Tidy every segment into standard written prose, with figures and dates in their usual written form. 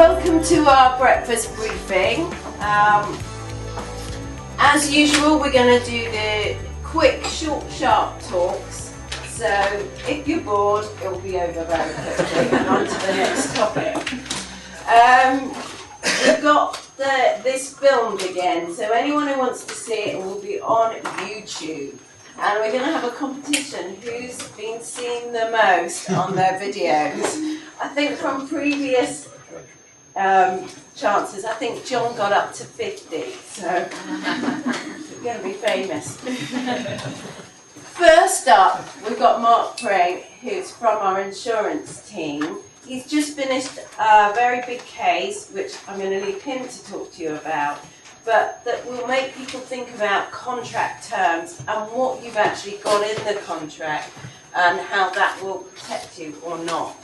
welcome to our breakfast briefing. As usual, we're going to do the quick, short, sharp talks. So if you're bored, it'll be over very quickly and on to the next topic. We've got this filmed again, so anyone who wants to see it will be on YouTube. And we're going to have a competition who's been seen the most on their videos. I think from previous chances, I think John got up to 50, so we're going to be famous. First up, we've got Mark Pring, who's from our insurance team. He's just finished a very big case, which I'm going to leave him to talk to you about, but that will make people think about contract terms and what you've actually got in the contract and how that will protect you or not.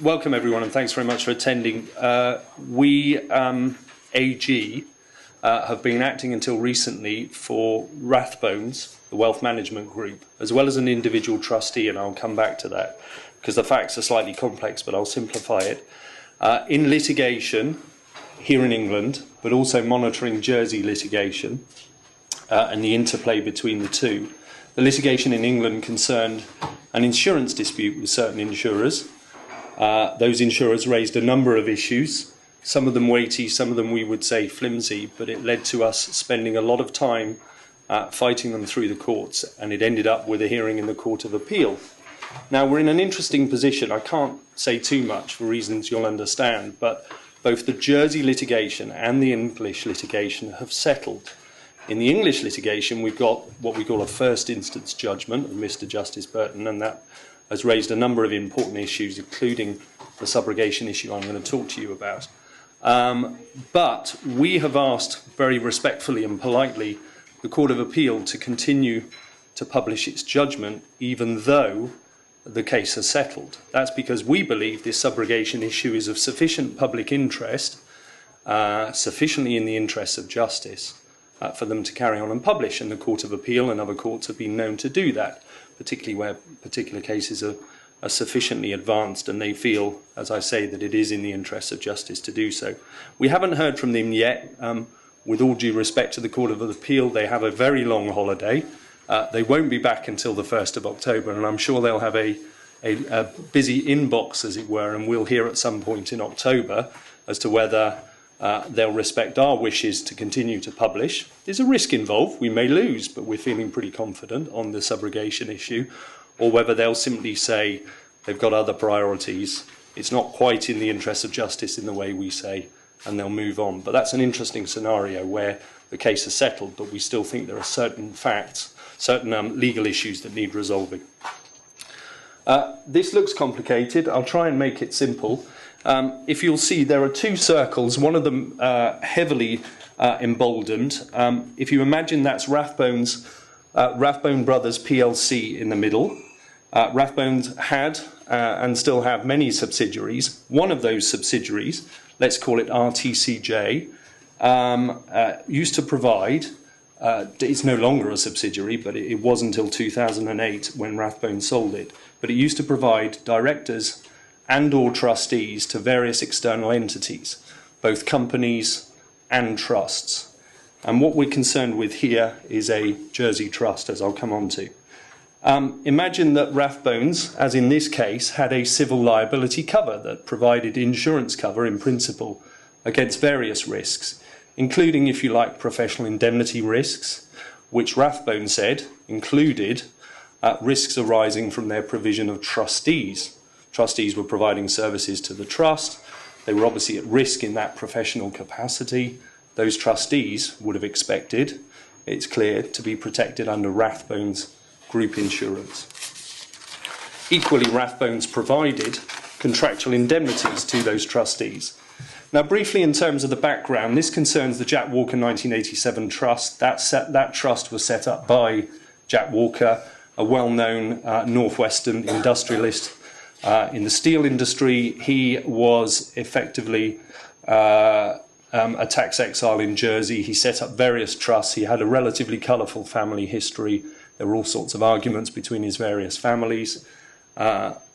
Welcome everyone, and thanks very much for attending. We, AG, have been acting until recently for Rathbones, the wealth management group, as well as an individual trustee, and I'll come back to that because the facts are slightly complex, but I'll simplify it. In litigation here in England, but also monitoring Jersey litigation and the interplay between the two. The litigation in England concerned an insurance dispute with certain insurers. Those insurers raised a number of issues, some of them weighty, some of them we would say flimsy, but it led to us spending a lot of time fighting them through the courts, and it ended up with a hearing in the Court of Appeal. Now, we're in an interesting position. I can't say too much for reasons you'll understand, but both the Jersey litigation and the English litigation have settled. In the English litigation, we've got what we call a first instance judgment of Mr. Justice Burton, and that has raised a number of important issues, including the subrogation issue I'm going to talk to you about. But we have asked very respectfully and politely the Court of Appeal to continue to publish its judgment, even though the case has settled. That's because we believe this subrogation issue is of sufficient public interest, sufficiently in the interests of justice, for them to carry on and publish, and the Court of Appeal and other courts have been known to do that, particularly where particular cases are sufficiently advanced and they feel, as I say, that it is in the interests of justice to do so. We haven't heard from them yet. With all due respect to the Court of Appeal, they have a very long holiday. They won't be back until the 1st of October, and I'm sure they'll have a busy inbox, as it were, and we'll hear at some point in October as to whether they'll respect our wishes to continue to publish. There's a risk involved. We may lose, but we're feeling pretty confident on the subrogation issue, or whether they'll simply say they've got other priorities. It's not quite in the interest of justice in the way we say, and they'll move on. But that's an interesting scenario where the case is settled, but we still think there are certain facts, certain legal issues that need resolving. This looks complicated. I'll try and make it simple. If you'll see, there are two circles, one of them heavily emboldened. If you imagine that's Rathbones, Rathbone Brothers PLC in the middle. Rathbones had and still have many subsidiaries. One of those subsidiaries, let's call it RTCJ, used to provide, it's no longer a subsidiary, but it was until 2008 when Rathbones sold it, but it used to provide directors and or trustees to various external entities, both companies and trusts. And what we're concerned with here is a Jersey trust, as I'll come on to. Imagine that Rathbones, as in this case, had a civil liability cover that provided insurance cover in principle against various risks, including, if you like, professional indemnity risks, which Rathbones said included risks arising from their provision of trustees. Trustees were providing services to the trust. They were obviously at risk in that professional capacity. Those trustees would have expected, it's clear, to be protected under Rathbones group insurance. Equally, Rathbones provided contractual indemnities to those trustees. Now, briefly, in terms of the background, this concerns the Jack Walker 1987 Trust. That trust was set up by Jack Walker, a well-known northwestern industrialist in the steel industry. He was effectively a tax exile in Jersey. He set up various trusts. He had a relatively colourful family history. There were all sorts of arguments between his various families.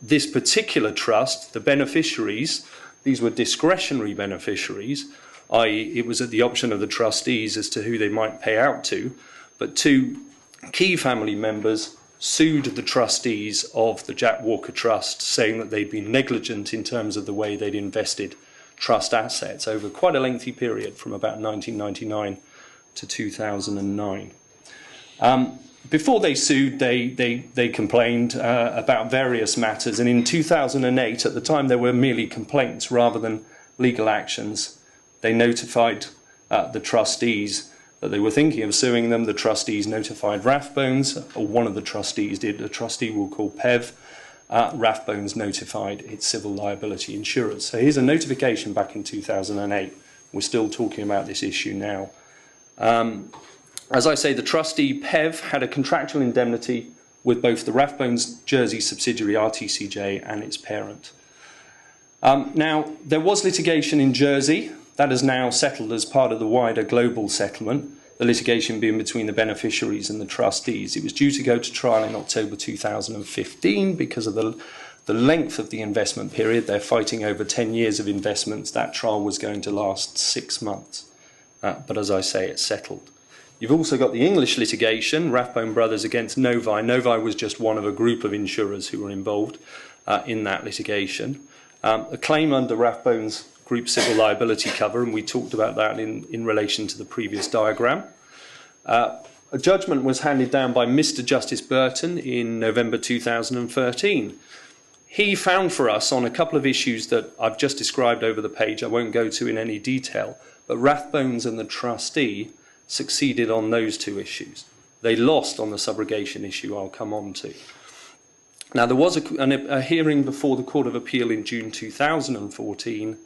This particular trust, the beneficiaries, These were discretionary beneficiaries, i.e. it was at the option of the trustees as to who they might pay out to, but two key family members sued the trustees of the Jack Walker Trust, saying that they'd been negligent in terms of the way they'd invested trust assets over quite a lengthy period from about 1999 to 2009. Before they sued, they complained about various matters, and in 2008, at the time there were merely complaints rather than legal actions, they notified the trustees that they were thinking of suing them. The trustees notified Rathbones, or one of the trustees did, a trustee we'll call PEV. Rathbones notified its civil liability insurers. So here's a notification back in 2008. We're still talking about this issue now. As I say, the trustee PEV had a contractual indemnity with both the Rathbones Jersey subsidiary RTCJ and its parent. Now, there was litigation in Jersey. That is now settled as part of the wider global settlement, the litigation being between the beneficiaries and the trustees. It was due to go to trial in October 2015 because of the length of the investment period. They're fighting over 10 years of investments. That trial was going to last 6 months. But as I say, it's settled. You've also got the English litigation, Rathbone Brothers against Novi. Novi was just one of a group of insurers who were involved in that litigation. A claim under Rathbone's group civil liability cover, and we talked about that in relation to the previous diagram. A judgment was handed down by Mr. Justice Burton in November 2013. He found for us on a couple of issues that I've just described over the page, I won't go to in any detail, but Rathbones and the trustee succeeded on those two issues. They lost on the subrogation issue I'll come on to. Now, there was a hearing before the Court of Appeal in June 2014.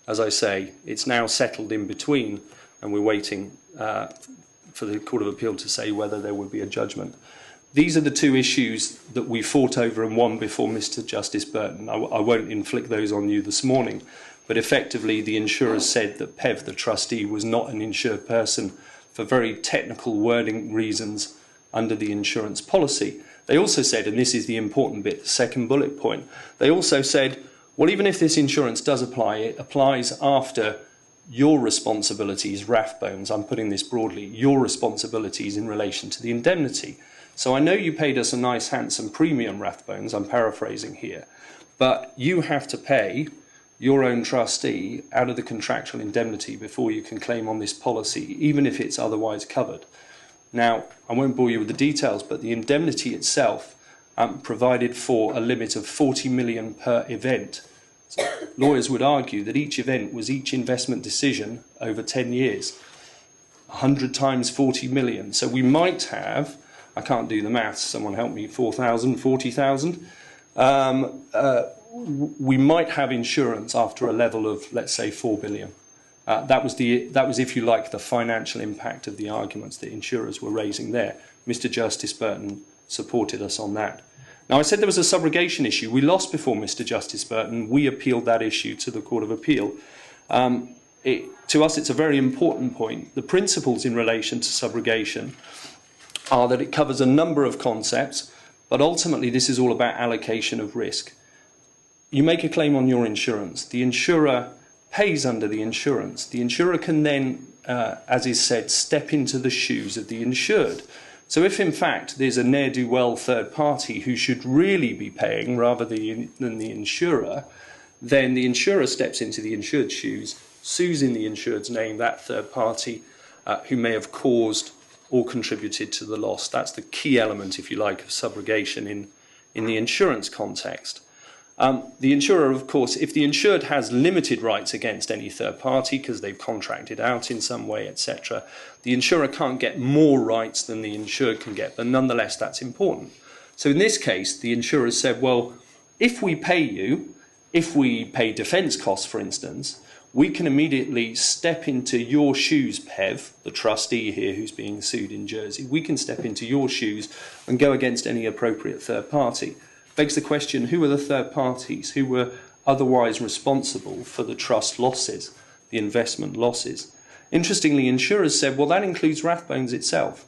As I say, it's now settled in between, and we're waiting for the Court of Appeal to say whether there would be a judgment. These are the two issues that we fought over and won before Mr. Justice Burton. I won't inflict those on you this morning, but effectively the insurers said that PEV, the trustee, was not an insured person for very technical wording reasons under the insurance policy. They also said, and this is the important bit, the second bullet point, they also said, well, even if this insurance does apply, it applies after your responsibilities, Rathbones, I'm putting this broadly, your responsibilities in relation to the indemnity. So I know you paid us a nice handsome premium, Rathbones, I'm paraphrasing here, but you have to pay your own trustee out of the contractual indemnity before you can claim on this policy, even if it's otherwise covered. Now, I won't bore you with the details, but the indemnity itself provided for a limit of 40 million per event. So lawyers would argue that each event was each investment decision over 10 years. 100 times 40 million. So we might have, I can't do the maths, someone help me, 4,000, 40,000. We might have insurance after a level of, let's say, 4 billion. That was, if you like, the financial impact of the arguments that insurers were raising there. Mr. Justice Burton supported us on that. Now, I said there was a subrogation issue. We lost before Mr. Justice Burton. We appealed that issue to the Court of Appeal. To us, it's a very important point. The principles in relation to subrogation are that it covers a number of concepts, but ultimately this is all about allocation of risk. You make a claim on your insurance. The insurer pays under the insurance. The insurer can then, as is said, step into the shoes of the insured. So if in fact there's a ne'er-do-well third party who should really be paying rather than the insurer, then the insurer steps into the insured's shoes, sues in the insured's name that third party who may have caused or contributed to the loss. That's the key element, if you like, of subrogation in the insurance context. The insurer, of course, if the insured has limited rights against any third party because they've contracted out in some way, etc., the insurer can't get more rights than the insured can get, but nonetheless that's important. So in this case, the insurer said, well, if we pay you, if we pay defence costs, for instance, we can immediately step into your shoes, PEV, the trustee here who's being sued in Jersey, we can step into your shoes and go against any appropriate third party. Begs the question, who are the third parties who were otherwise responsible for the trust losses, the investment losses? Interestingly, insurers said, well, that includes Rathbones itself.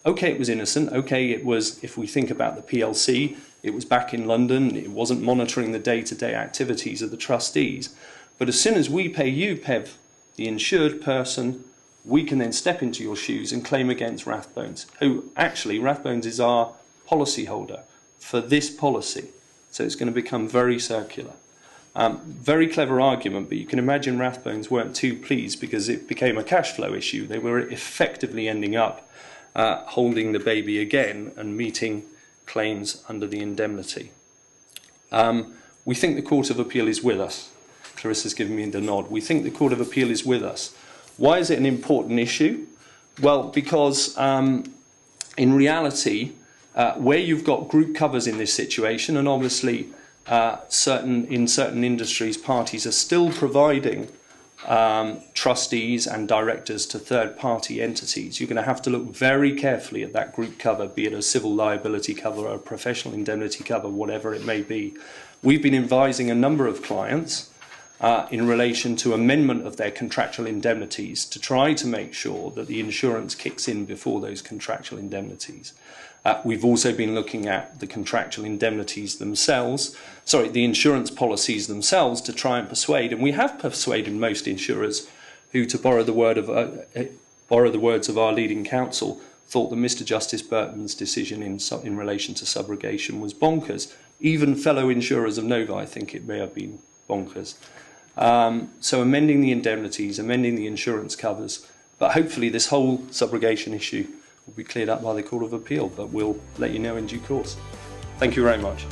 Okay, it was innocent. Okay, it was, if we think about the PLC, it was back in London. It wasn't monitoring the day-to-day activities of the trustees. But as soon as we pay you, PEV, the insured person, we can then step into your shoes and claim against Rathbones, who actually, Rathbones is our policy holder for this policy. So it's going to become very circular. Very clever argument, but you can imagine Rathbones weren't too pleased because it became a cash flow issue. They were effectively ending up holding the baby again and meeting claims under the indemnity. We think the Court of Appeal is with us. Clarissa's given me the nod. We think the Court of Appeal is with us. Why is it an important issue? Well, because in reality, where you've got group covers in this situation, and obviously in certain industries, parties are still providing trustees and directors to third-party entities, you're going to have to look very carefully at that group cover, be it a civil liability cover or a professional indemnity cover, whatever it may be. We've been advising a number of clients in relation to amendment of their contractual indemnities to try to make sure that the insurance kicks in before those contractual indemnities. We've also been looking at the contractual indemnities themselves, the insurance policies themselves, to try and persuade, and we have persuaded most insurers who, to borrow the words of our leading counsel, thought that Mr. Justice Burton's decision in relation to subrogation was bonkers. Even fellow insurers of Nova, I think it may have been bonkers. So amending the indemnities, amending the insurance covers, but hopefully this whole subrogation issue will be cleared up by the Court of Appeal, but we'll let you know in due course. Thank you very much.